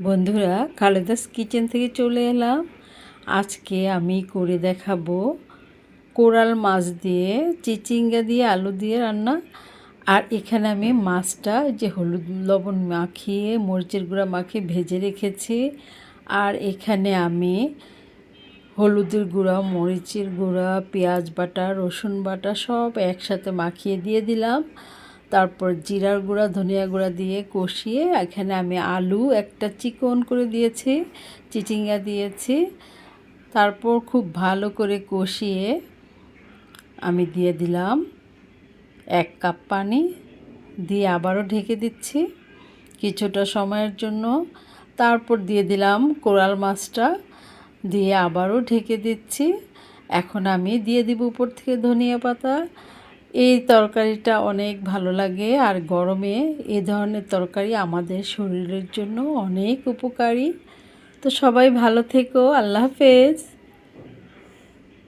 বন্ধুরা, খালেদাস কিচেন থেকে চলে এলাম। আজকে আমি করে দেখাবো কোরাল মাছ দিয়ে চিচিঙ্গা দিয়ে আলু দিয়ে রান্না। আর এখানে আমি মাছটা যে হলুদ লবণ মাখিয়ে মরিচের গুঁড়া মাখিয়ে ভেজে রেখেছি। আর এখানে আমি হলুদের গুঁড়া, মরিচের গুঁড়া, পেঁয়াজ বাটা, রসুন বাটা সব একসাথে মাখিয়ে দিয়ে দিলাম। তারপর জিরার গুঁড়া, ধনিয়া গুঁড়া দিয়ে কষিয়ে এখানে আমি আলু একটা চিকন করে দিয়েছি, চিচিঙ্গা দিয়েছি। তারপর খুব ভালো করে কষিয়ে আমি দিয়ে দিলাম 1 কাপ পানি, দিয়ে আবারও ঢেকে দিচ্ছি কিছুটা সময়ের জন্য। তারপর দিয়ে দিলাম কোরাল মাছটা, দিয়ে আবারও ঢেকে দিচ্ছি। এখন আমি দিয়ে দিব উপর থেকে ধনিয়া পাতা। এই তরকারিটা অনেক ভালো লাগে, আর গরমে এই ধরনের তরকারি আমাদের শরীরের জন্য অনেক উপকারী। তো সবাই ভালো থেকো, আল্লাহ হাফেজ।